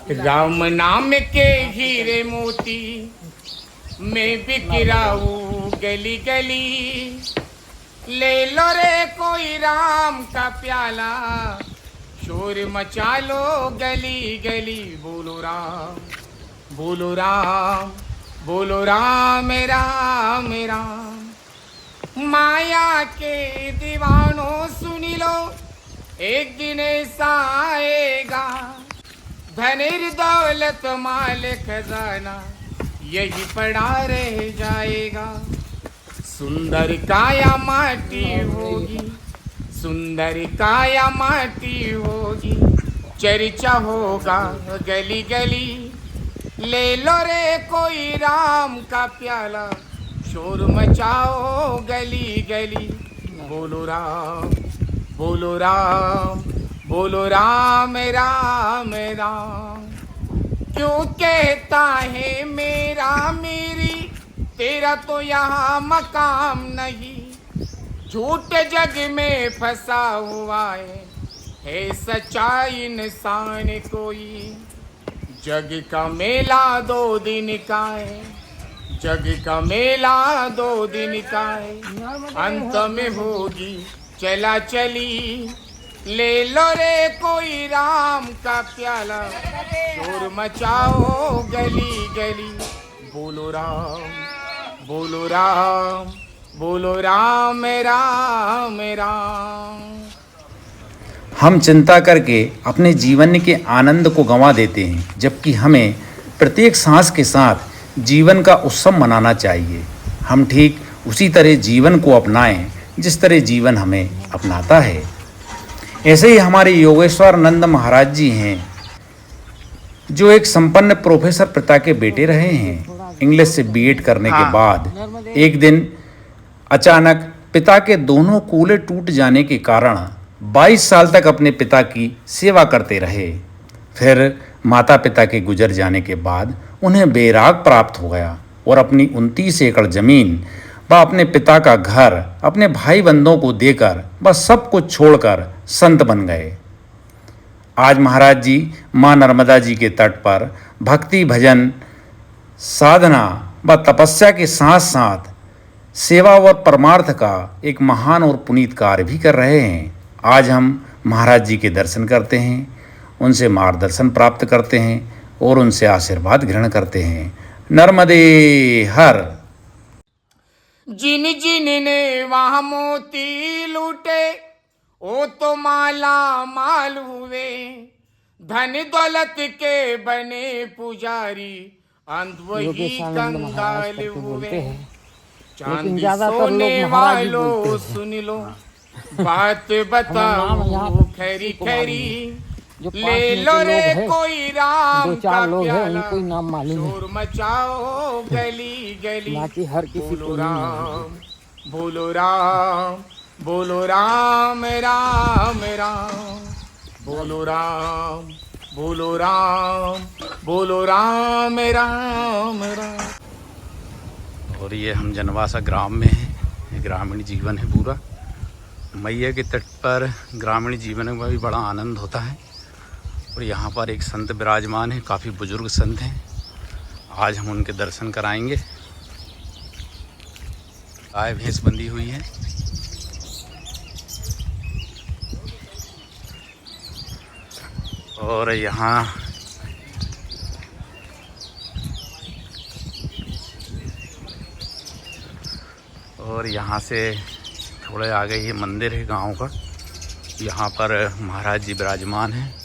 राम नाम के हीरे मोती मैं बिखराऊं गली गली। ले लो रे कोई राम का प्याला, शोर मचा लो गली गली। बोलो राम, बोलो राम, बोलो राम राम राम। माया के दीवानों सुनी लो, एक दिन ऐसा आएगा, धनिर दौलत माल खजाना यही पड़ा रह जाएगा। सुंदर काया माटी होगी, सुंदर काया माटी होगी, चर्चा होगा गली गली। ले लो रे कोई राम का प्याला, शोर मचाओ गली गली। बोलो राम, बोलो राम, बोलो राम राम राम। क्यों कहता है मेरा मेरी, तेरा तो यहाँ मकाम नहीं। झूठ जग में फंसा हुआ है सच्चा इंसान कोई। जग का मेला 2 दिन का है, जग का मेला 2 दिन का है, अंत में होगी चला चली। ले लो रे कोई राम का प्याला, शोर मचाओ गली गली। बोलो राम, बोलो राम, बोलो राम राम राम। हम चिंता करके अपने जीवन के आनंद को गंवा देते हैं, जबकि हमें प्रत्येक सांस के साथ जीवन का उत्सव मनाना चाहिए। हम ठीक उसी तरह जीवन को अपनाएं जिस तरह जीवन हमें अपनाता है। ऐसे ही हमारे योगेश्वरानंद महाराज जी हैं, जो एक संपन्न प्रोफेसर पिता के बेटे रहे हैं। इंग्लिश से बीएड करने के बाद एक दिन अचानक पिता के दोनों कूल्हे टूट जाने के कारण 22 साल तक अपने पिता की सेवा करते रहे। फिर माता पिता के गुजर जाने के बाद उन्हें बैराग प्राप्त हो गया और अपनी 29 एकड़ ज़मीन व अपने पिता का घर अपने भाई बंधुओं को देकर बस सब कुछ छोड़कर संत बन गए। आज महाराज जी माँ नर्मदा जी के तट पर भक्ति भजन साधना व तपस्या के साथ साथ सेवा और परमार्थ का एक महान और पुनीत कार्य भी कर रहे हैं। आज हम महाराज जी के दर्शन करते हैं, उनसे मार्गदर्शन प्राप्त करते हैं और उनसे आशीर्वाद ग्रहण करते हैं। नर्मदे हर। जिन जिन ने वहाँ मोती लूटे, वो तो माला माल हुए। धन दौलत के बने पुजारी, अंध वही कंगाल हुए। चांदी सोने वालों सुन लो, बात बताओ खरी खरी। ले लो रे कोई राम का प्याला, शोर मचाओ गली गली। बोलो राम, बोलो राम, बोलो राम राम राम। बोलो राम, बोलो राम, बोलो राम राम राम। और ये हम जनवासा ग्राम में हैं। ये ग्रामीण जीवन है पूरा। मैया के तट पर ग्रामीण जीवन में भी बड़ा आनंद होता है। और यहाँ पर एक संत विराजमान है, काफ़ी बुजुर्ग संत हैं। आज हम उनके दर्शन कराएंगे। गाय भैंस बंधी हुई है। और यहाँ से थोड़े आगे ये मंदिर है गांव का। यहाँ पर महाराज जी विराजमान हैं।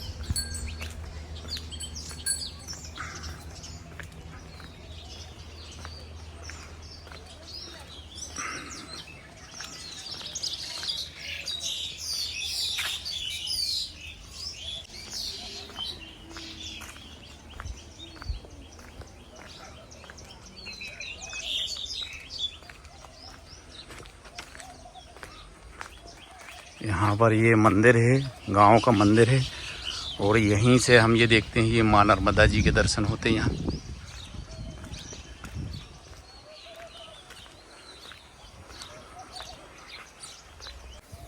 यहाँ पर ये मंदिर है, गांव का मंदिर है। और यहीं से हम ये देखते हैं, ये माँ नर्मदा जी के दर्शन होते हैं यहाँ।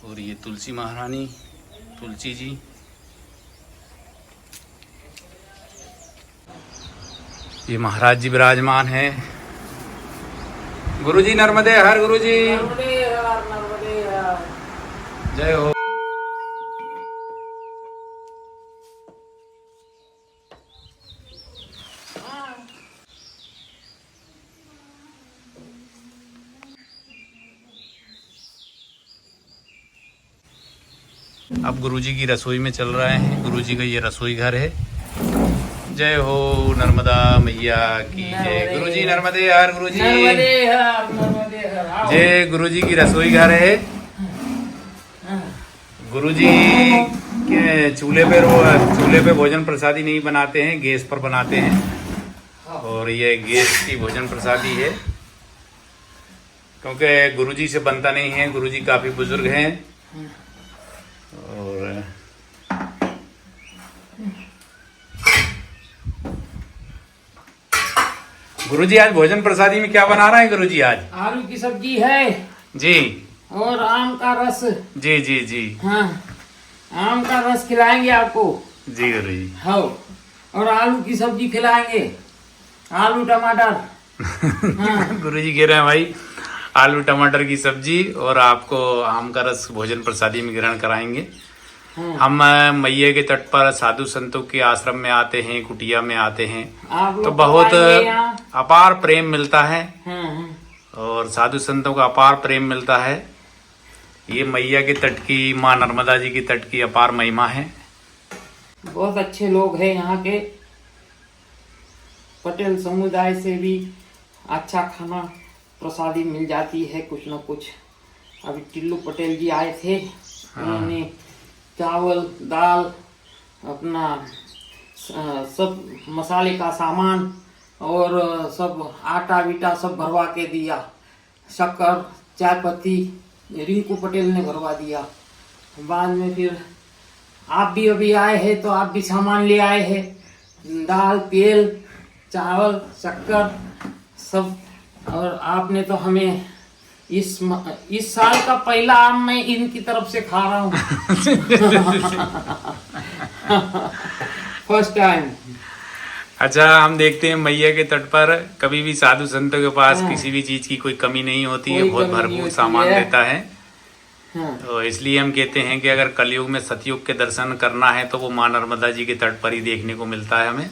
और ये तुलसी महारानी, तुलसी जी। ये महाराज जी विराजमान हैं। गुरुजी नर्मदे हर, गुरुजी जय हो। अब गुरुजी की रसोई में चल रहे हैं। गुरुजी का ये रसोई घर है। जय हो नर्मदा मैया की जय। गुरुजी नर्मदे हर, गुरुजी जय। गुरुजी की रसोई घर है। गुरुजी के चूल्हे पे भोजन प्रसादी नहीं बनाते हैं, गैस पर बनाते हैं। और ये गैस की भोजन प्रसादी है क्योंकि गुरुजी से बनता नहीं है। गुरुजी काफी बुजुर्ग हैं और गुरुजी आज भोजन प्रसादी में क्या बना रहे हैं गुरुजी आज? आलू की सब्जी है जी और आम का रस। जी जी जी हाँ, आम का रस खिलाएंगे आपको। जी गुरुजी। हाँ, और आलू की सब्जी खिलाएंगे, आलू टमाटर। हाँ। गुरुजी कह रहे हैं भाई आलू टमाटर की सब्जी और आपको आम का रस भोजन प्रसादी में ग्रहण कराएंगे। हम मैया के तट पर साधु संतों के आश्रम में आते हैं, कुटिया में आते हैं आप लोग तो बहुत आएंगे यहाँ। अपार प्रेम मिलता है हाँ। और साधु संतों का अपार प्रेम मिलता है। ये मैया के तट की, माँ नर्मदा जी की तट की अपार महिमा है। बहुत अच्छे लोग हैं यहाँ के। पटेल समुदाय से भी अच्छा खाना प्रसादी मिल जाती है कुछ न कुछ। अभी टिल्लू पटेल जी आए थे, उन्होंने चावल दाल अपना सब मसाले का सामान और सब आटा बीटा सब भरवा के दिया। शक्कर चाय पत्ती रिंकू पटेल ने भरवा दिया। बाद में फिर आप भी अभी आए हैं तो आप भी सामान ले आए हैं, दाल तेल चावल शक्कर सब। और आपने तो हमें इस साल का पहला आम मैं इनकी तरफ से खा रहा हूँ। First time. अच्छा, हम देखते हैं मैया के तट पर कभी भी साधु संतों के पास किसी भी चीज की कोई कमी नहीं होती है, बहुत भरपूर सामान देता है। तो इसलिए हम कहते हैं कि अगर कलयुग में सतयुग के दर्शन करना है तो वो माँ नर्मदा जी के तट पर ही देखने को मिलता है हमें।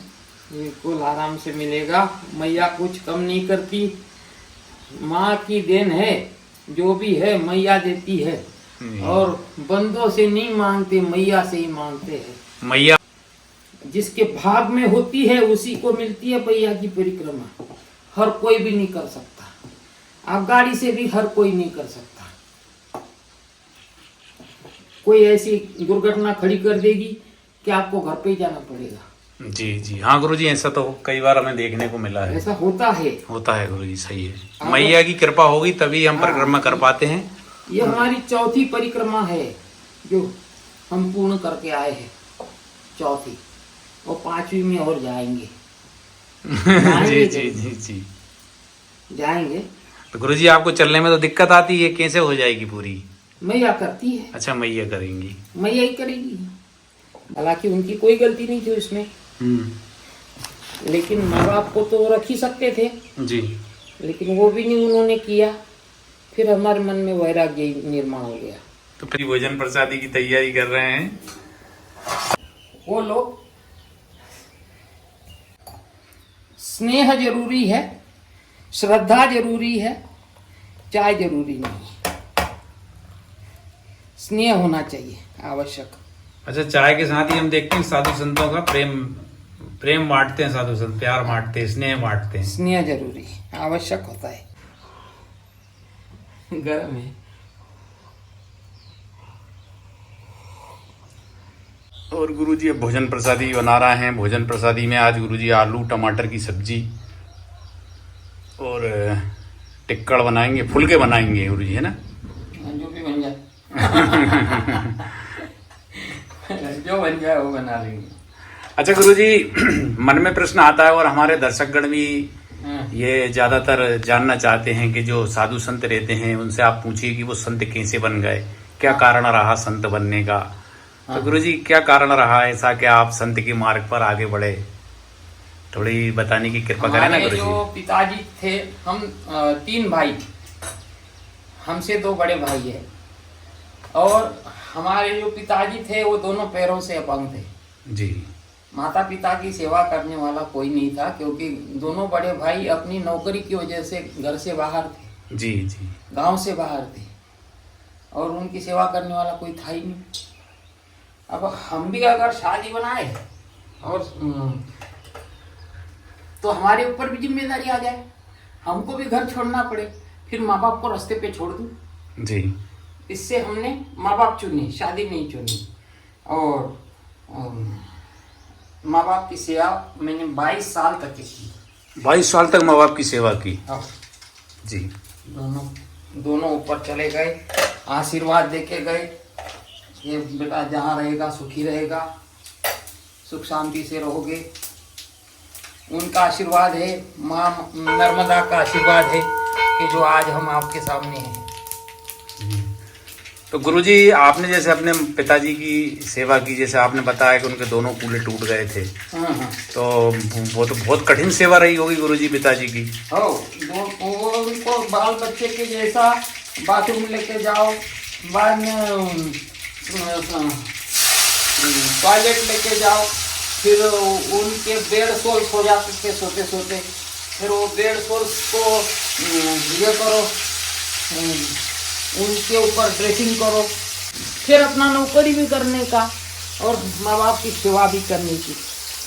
बिल्कुल आराम से मिलेगा। मैया कुछ कम नहीं करती, माँ की देन है, जो भी है मैया देती है। और बंदों से नहीं मांगते, मैया से ही मांगते हैं। मैया जिसके भाग में होती है उसी को मिलती है मैया की परिक्रमा। हर कोई भी नहीं कर सकता। आप गाड़ी से भी हर कोई नहीं कर सकता। कोई ऐसी दुर्घटना खड़ी कर देगी कि आपको घर पे ही जाना पड़ेगा। जी जी हाँ गुरुजी, ऐसा तो कई बार हमें देखने को मिला है। ऐसा होता है गुरुजी, सही है। मैया की कृपा होगी तभी हम परिक्रमा कर पाते हैं। ये हमारी चौथी परिक्रमा है जो हम पूर्ण करके आए हैं, चौथी। और पांचवी में और जाएंगे। जी जी जी जी जाएंगे। तो गुरुजी आपको चलने में तो दिक्कत आती है, कैसे हो जाएगी पूरी? मैया करती है। अच्छा, मैया करेंगी। मैया ही करेगी। हालांकि उनकी कोई गलती नहीं थी उसमें, लेकिन माँ बाप को तो रख ही सकते थे जी, लेकिन वो भी नहीं उन्होंने किया। फिर हमारे मन में वैराग्य निर्माण हो गया। तो फिर भोजन प्रसादी की तैयारी कर रहे हैं वो लोग। स्नेह जरूरी है, श्रद्धा जरूरी है, चाय जरूरी नहीं। स्नेह होना चाहिए आवश्यक। अच्छा, चाय के साथ ही हम देखते हैं साधु संतों का प्रेम बांटते हैं। साधु संत प्यार बांटते हैं, स्नेह बांटते हैं। स्नेह जरूरी आवश्यक होता है। गर्म है। और गुरुजी अब भोजन प्रसादी बना रहे हैं। भोजन प्रसादी में आज गुरुजी आलू टमाटर की सब्जी और टिक्कड़ बनाएंगे, फुलके बनाएंगे गुरुजी, है ना? जो भी बन जाए। जो बन जाए वो बना लेंगे। अच्छा गुरुजी, मन में प्रश्न आता है और हमारे दर्शकगण भी ये ज्यादातर जानना चाहते हैं कि जो साधु संत रहते हैं उनसे आप पूछिए कि वो संत कैसे बन गए, क्या कारण रहा संत बनने का। तो गुरुजी क्या कारण रहा ऐसा कि आप संत के मार्ग पर आगे बढ़े? थोड़ी बताने की कृपा करें ना हमारे गुरुजी। जो पिताजी थे, हम 3 भाई, हमसे 2 बड़े भाई है, और हमारे जो पिताजी थे वो दोनों पैरों से अपंग थे। जी माता पिता की सेवा करने वाला कोई नहीं था, क्योंकि दोनों बड़े भाई अपनी नौकरी की वजह से घर से बाहर थे, जी जी गांव से बाहर थे, और उनकी सेवा करने वाला कोई था ही नहीं। अब हम भी अगर शादी बनाए और तो हमारे ऊपर भी जिम्मेदारी आ जाए, हमको भी घर छोड़ना पड़े, फिर माँ बाप को रास्ते पे छोड़ दूं। जी। इससे हमने माँ बाप चुने, शादी नहीं चुनी। और माँ बाप की सेवा मैंने 22 साल तक की। 22 साल तक माँ बाप की सेवा की। हाँ। जी। दोनों ऊपर चले गए, आशीर्वाद देके गए, ये बेटा जहाँ रहेगा सुखी रहेगा, सुख शांति से रहोगे। उनका आशीर्वाद है, माँ नर्मदा का आशीर्वाद है कि जो आज हम आपके सामने हैं। तो गुरुजी, आपने जैसे अपने पिताजी की सेवा की, जैसे आपने बताया कि उनके दोनों कूल्हे टूट गए थे, तो वो तो बहुत कठिन सेवा रही होगी गुरुजी पिताजी की। हो वो उनको बाल बच्चे के जैसा बाथरूम लेके जाओ, बाद में टॉयलेट लेके जाओ, फिर उनके बेड सोल्स हो जाते थे सोते सोते, फिर वो बेड सोल्स को ये करो, उनके ऊपर ड्रेसिंग करो, फिर अपना नौकरी भी करने का और माँ बाप की सेवा भी करने की।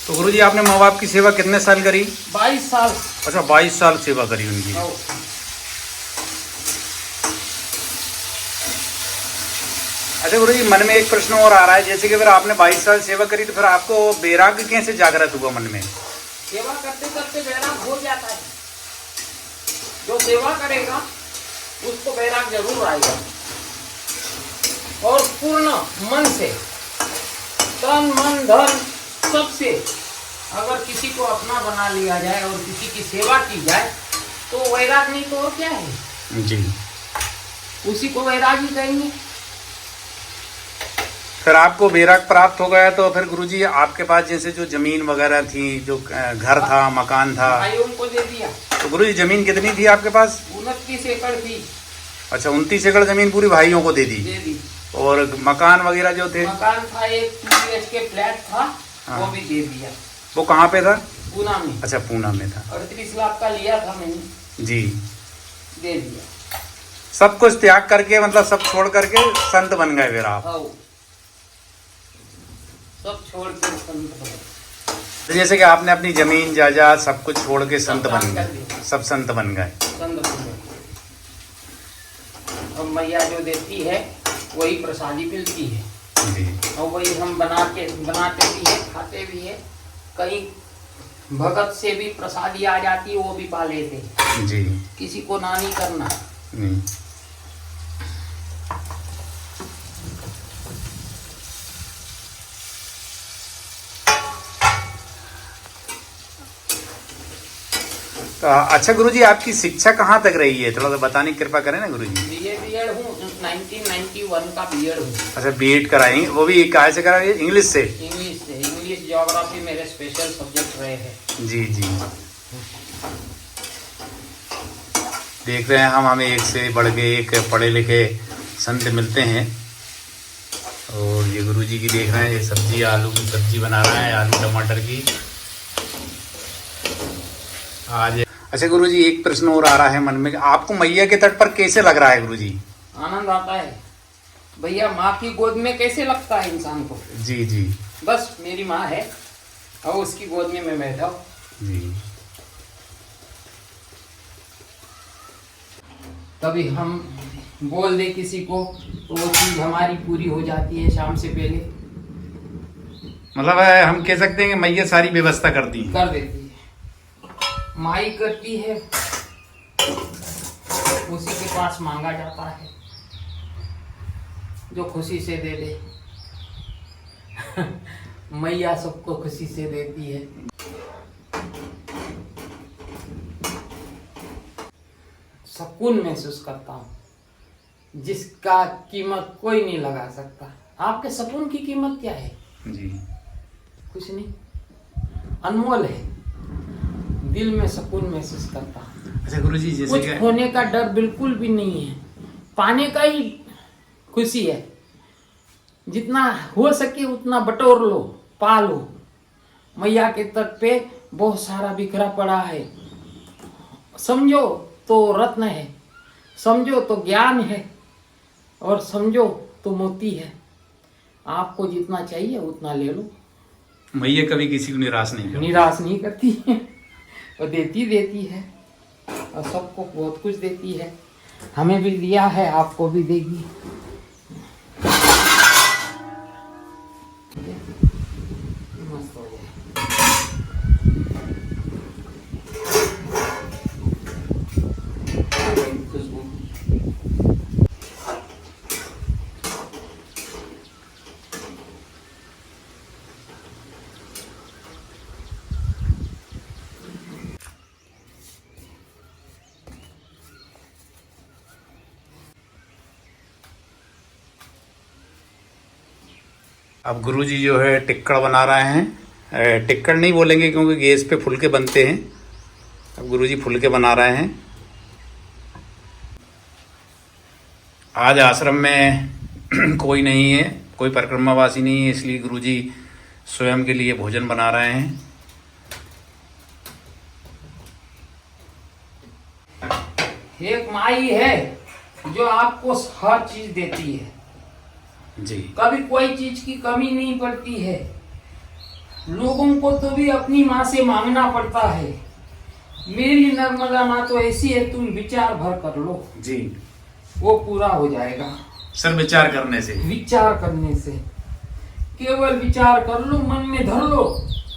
तो गुरुजी, आपने माँ बाप की सेवा कितने साल करी? 22 साल। अच्छा, 22 साल सेवा करी उनकी। अच्छा गुरुजी, मन में एक प्रश्न और आ रहा है, जैसे कि अगर आपने 22 साल सेवा करी तो फिर आपको वैराग्य कैसे जागृत हुआ मन में? सेवा करते करते वैराग हो जाता है। जो सेवा करेगा उसको वैराग जरूर आएगा, और पूर्ण मन से, तन मन धन सबसे अगर किसी को अपना बना लिया जाए और किसी की सेवा की जाए तो वैराग नहीं तो और क्या है जी। उसी को वैराग ही कहेंगे। फिर आपको वैराग प्राप्त हो गया तो फिर गुरुजी आपके पास जैसे जो जमीन वगैरह थी, जो घर था, मकान था, भाइयों को दे दिया। तो गुरुजी जमीन कितनी थी आपके पास? 29 एकड़ थी। अच्छा, 29 एकड़ जमीन पूरी भाइयों को दे दी। और मकान वगैरह जो थे? मकान था, एक 2 BHK फ्लैट था। हाँ। वो भी दे दिया। वो कहाँ पे था? पूना में। अच्छा, पूना में था। 38 लाख का लिया था मैंने। जी। दे दिया। सब कुछ त्याग करके, मतलब सब छोड़ करके संत बन गए फिर आप? हाँ, सब छोड़ के संत बन गए। तो जैसे कि आपने अपनी जमीन जायदाद सब कुछ छोड़ के संत बन गए, सब संत बन गए। संत बन गए। और मैया जो देती है वही प्रसादी मिलती है जी। और वही हम बनाते भी है, खाते भी है। कहीं भगत से भी प्रसादी आ जाती है, वो भी पा लेते जी। किसी को ना नहीं करना। तो अच्छा गुरुजी, आपकी शिक्षा कहाँ तक रही है, थोड़ा सा बताने की कृपा करें ना गुरुजी। बीएड हूँ, 1991 का बीएड हूँ। अच्छा, बीएड कराएंगे, वो भी कहाँ से कराएंगे? इंग्लिश से? इंग्लिश से। इंग्लिश ज्योग्राफी मेरे स्पेशल सब्जेक्ट रहे हैं। जी जी। देख रहे हैं हम, हमें एक से बढ़ के एक पढ़े लिखे संत मिलते हैं। और ये गुरुजी की देख रहे हैं, ये सब्जी, आलू की सब्जी बना रहा है, आलू टमाटर की आज। अच्छा गुरुजी, एक प्रश्न और आ रहा है मन में, आपको मैया के तट पर कैसे लग रहा है गुरुजी? आनंद आता है भैया। माँ की गोद में कैसे लगता है इंसान को? जी जी। बस मेरी माँ है और उसकी गोद में मैं बैठा हूँ। जी। कभी हम बोल दे किसी को तो वो चीज हमारी पूरी हो जाती है शाम से पहले। मतलब हम कह सकते हैं कि मैया सारी व्यवस्था कर देती है। माई करती है, उसी के पास मांगा जाता है जो खुशी से दे दे। मैया सबको खुशी से देती है। सुकून महसूस करता हूँ जिसका कीमत कोई नहीं लगा सकता। आपके सुकून की कीमत क्या है? जी। कुछ नहीं, अनमोल है। दिल में सुकून महसूस करता हूँ। अच्छा गुरुजी, जैसे कुछ कि खोने का डर बिल्कुल भी नहीं है, पाने का ही खुशी है। जितना हो सके उतना बटोर लो, पा लो। मैया के तट पे बहुत सारा बिखरा पड़ा है, समझो तो रत्न है, समझो तो ज्ञान है, और समझो तो मोती है। आपको जितना चाहिए उतना ले लो। मैया कभी किसी को निराश नहीं करती। निराश नहीं करती है, वो देती है, और सबको बहुत कुछ देती है। हमें भी दिया है, आपको भी देगी। मस्त हो जाए। खुशबू। अब गुरुजी जो है टिक्कड़ बना रहे हैं। टिक्कड़ नहीं बोलेंगे क्योंकि गैस पे फुलके बनते हैं। अब गुरुजी फुलके बना रहे हैं। आज आश्रम में कोई नहीं है, कोई परिक्रमावासी नहीं है, इसलिए गुरुजी स्वयं के लिए भोजन बना रहे हैं। एक माई है जो आपको हर चीज देती है, जी। कभी कोई चीज की कमी नहीं पड़ती है। लोगों को तो भी अपनी माँ से मांगना पड़ता है। मेरी नर्मदा माँ तो ऐसी है, तुम विचार भर कर लो, जी। वो पूरा हो जाएगा। सर विचार करने से, विचार करने से, केवल विचार कर लो, मन में धर लो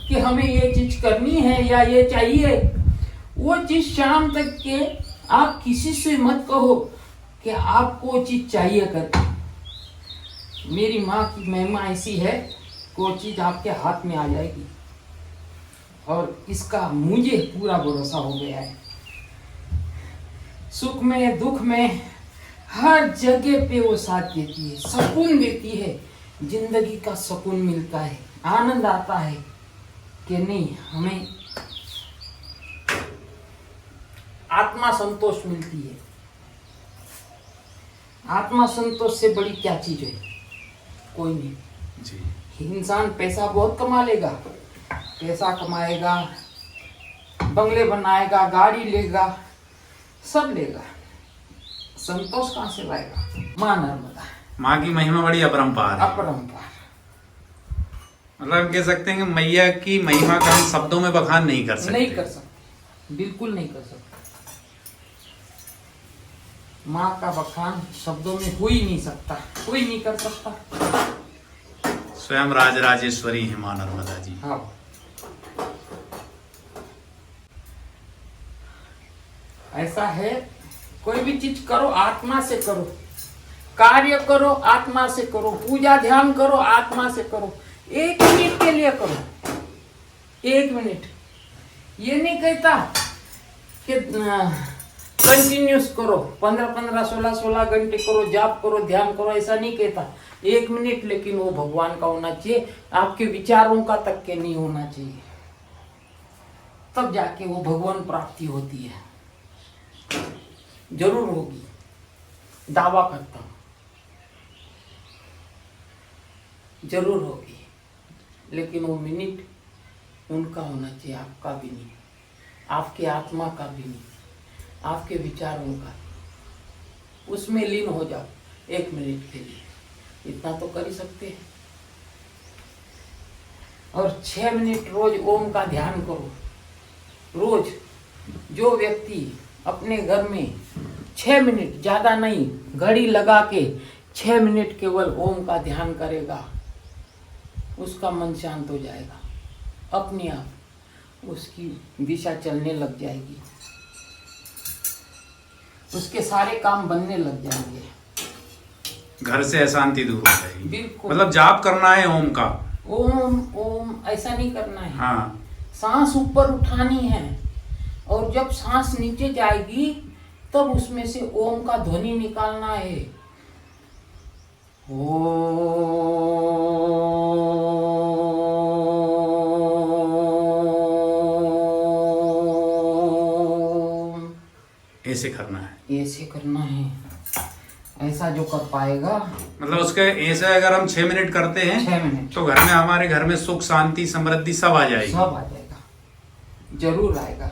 कि हमें ये चीज करनी है या ये चाहिए। वो चीज शाम तक के आप किसी से मत कहो कि आपको वो चीज चाहिए करके। मेरी माँ की महिमा ऐसी है कि वो चीज आपके हाथ में आ जाएगी, और इसका मुझे पूरा भरोसा हो गया है। सुख में दुख में हर जगह पे वो साथ देती है, सुकून देती है, जिंदगी का सुकून मिलता है, आनंद आता है कि नहीं, हमें आत्मा संतोष मिलती है। आत्मा संतोष से बड़ी क्या चीज है? कोई नहीं जी। इंसान पैसा बहुत कमा लेगा, पैसा कमाएगा, बंगले बनाएगा, गाड़ी लेगा, सब लेगा, संतोष कहाँ से लाएगा? माँ नर्मदा, माँ की महिमा बड़ी अपरंपार है। अपरंपार। मतलब कह सकते हैं कि मैया की महिमा का हम शब्दों में बखान नहीं कर सकते। नहीं कर सकते, बिल्कुल नहीं कर सकते। माँ का बखान शब्दों में हो ही नहीं सकता, कोई नहीं कर सकता। स्वयं राजराजेश्वरी है माँ नर्मदा जी। हाँ, ऐसा है, कोई भी चीज करो आत्मा से करो, कार्य करो आत्मा से करो, पूजा ध्यान करो आत्मा से करो। 1 मिनट के लिए करो, 1 मिनट। ये नहीं कहता कि कंटिन्यूस करो, 15-15, 16-16 घंटे करो, जाप करो, ध्यान करो, ऐसा नहीं कहता। 1 मिनट, लेकिन वो भगवान का होना चाहिए, आपके विचारों का तक के नहीं होना चाहिए, तब जाके वो भगवान प्राप्ति होती है। जरूर होगी, दावा करता हूं, जरूर होगी, लेकिन वो मिनट उनका होना चाहिए, आपका भी नहीं, आपके आत्मा का भी नहीं, आपके विचारों का। उसमें लीन हो जाओ 1 मिनट के लिए, इतना तो कर ही सकते हैं। और 6 मिनट रोज ओम का ध्यान करो। रोज जो व्यक्ति अपने घर में 6 मिनट, ज्यादा नहीं, घड़ी लगा के 6 मिनट केवल ओम का ध्यान करेगा, उसका मन शांत हो जाएगा, अपने आप उसकी दिशा चलने लग जाएगी, उसके सारे काम बनने लग जाएंगे, घर से अशांति दूर हो जाएगी। बिल्कुल। मतलब जाप करना है ओम का। ओम ओम ऐसा नहीं करना है। हाँ। सांस ऊपर उठानी है, और जब सांस नीचे जाएगी तब उसमें से ओम का ध्वनि निकालना है। ऐसे करना है, ऐसे करना है। ऐसा जो कर पाएगा, मतलब उसके ऐसे अगर हम 6 मिनट करते हैं 6 मिनट तो घर में, हमारे घर में सुख शांति समृद्धि सब आ जाएगी। सब आ जाएगा, जरूर आएगा।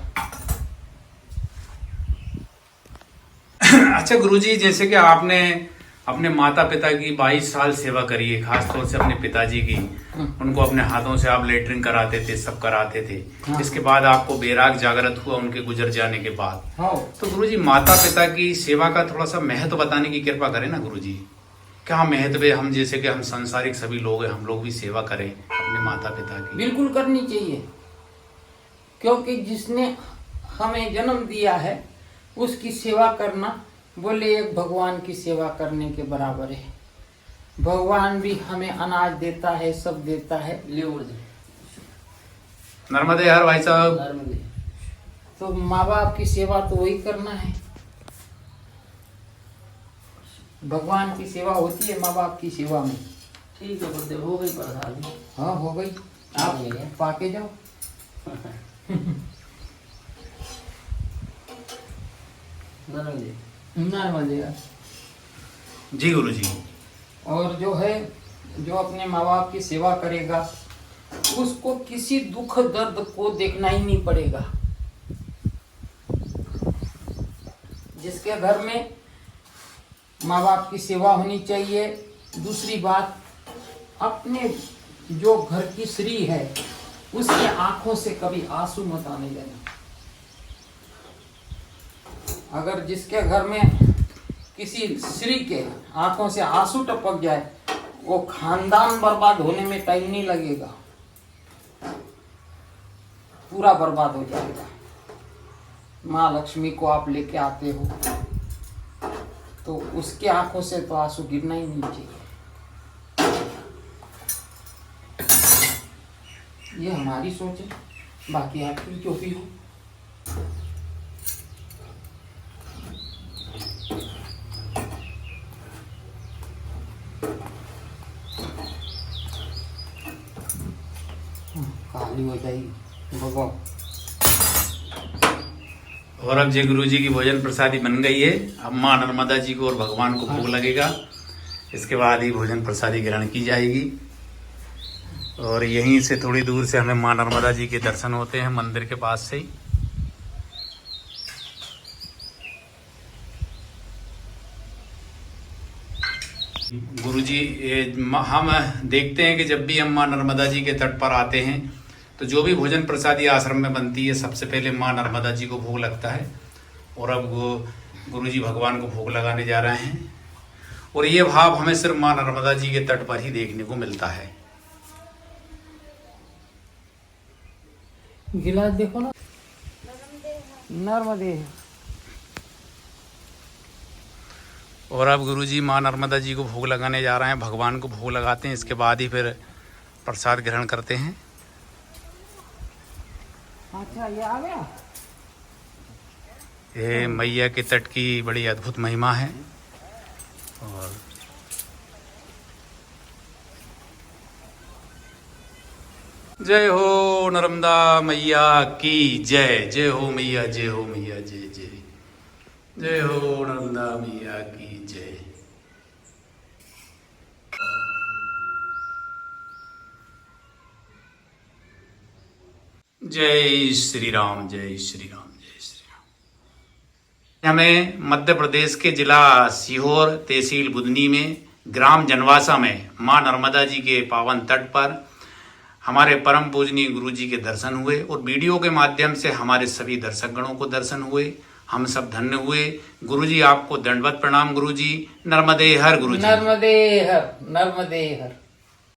अच्छा गुरुजी, जैसे कि आपने अपने माता पिता की 22 साल सेवा करी है, खासतौर से अपने पिताजी की, उनको अपने हाथों से आप लेटरिन कराते थे, सब कराते थे। हाँ। इसके बाद आपको बैराग जागृत हुआ उनके गुजर जाने के बाद। हाँ, तो गुरुजी, माता पिता की सेवा का थोड़ा सा महत्व बताने की कृपा करें ना गुरुजी। क्या महत्व है, हम जैसे कि हम संसारिक सभी लोग हैं, हम लोग भी सेवा करें अपने माता पिता की? बिल्कुल करनी चाहिए, क्योंकि जिसने हमें जन्म दिया है उसकी सेवा करना बोले एक भगवान की सेवा करने के बराबर है। भगवान भी हमें अनाज देता है, सब देता है। नर्मदे हर भाई साहब। तो माँ बाप की सेवा तो वही करना है। भगवान की सेवा होती है माँ बाप की सेवा में। ठीक है गुरुदेव, हो गई प्रसादी। हाँ हो गई, आप पाके जाओ। नर्मदे। जी गुरुजी। और जो है, जो अपने माँ बाप की सेवा करेगा उसको किसी दुख दर्द को देखना ही नहीं पड़ेगा। जिसके घर में माँ बाप की सेवा होनी चाहिए। दूसरी बात, अपने जो घर की स्त्री है उसकी आंखों से कभी आंसू मत आने देना। अगर जिसके घर में किसी स्त्री के आंखों से आंसू टपक जाए, वो खानदान बर्बाद होने में टाइम नहीं लगेगा, पूरा बर्बाद हो जाएगा। माँ लक्ष्मी को आप लेके आते हो तो उसके आंखों से तो आंसू गिरना ही नहीं चाहिए। ये हमारी सोच है, बाकी आपकी जो भी हो। काली हो जाएगी भगवान। और अब जय गुरु जी की भोजन प्रसादी बन गई है। अब माँ नर्मदा जी को और भगवान को भोग लगेगा, इसके बाद ही भोजन प्रसादी ग्रहण की जाएगी। और यहीं से थोड़ी दूर से हमें माँ नर्मदा जी के दर्शन होते हैं, मंदिर के पास से ही। गुरु जी, हम देखते हैं कि जब भी हम माँ नर्मदा जी के तट पर आते हैं तो जो भी भोजन प्रसादी आश्रम में बनती है, सबसे पहले माँ नर्मदा जी को भोग लगता है। और अब गुरु जी भगवान को भोग लगाने जा रहे हैं। और ये भाव हमें सिर्फ माँ नर्मदा जी के तट पर ही देखने को मिलता है। गिलास देखो ना, नर्मदे। और अब गुरु जी माँ नर्मदा जी को भोग लगाने जा रहे हैं, भगवान को भोग लगाते हैं, इसके बाद ही फिर प्रसाद ग्रहण करते हैं। अच्छा, ये आ गया। ये मैया के तट की बड़ी अद्भुत महिमा है। और जय हो नर्मदा मैया की जय। जय हो मैया, जय हो मैया, जय जय। जय हो नर्मदा मैया की जय। जय श्री राम, जय श्री राम, जय श्री राम। हमें मध्य प्रदेश के जिला सीहोर, तहसील बुधनी में, ग्राम जनवासा में माँ नर्मदा जी के पावन तट पर हमारे परम पूजनीय गुरु जी के दर्शन हुए। और वीडियो के माध्यम से हमारे सभी दर्शकगणों को दर्शन हुए। हम सब धन्य हुए। गुरु जी आपको दंडवत प्रणाम। गुरु जी नर्मदे हर। गुरु जी नर्मदे हर, नर्मदे हर।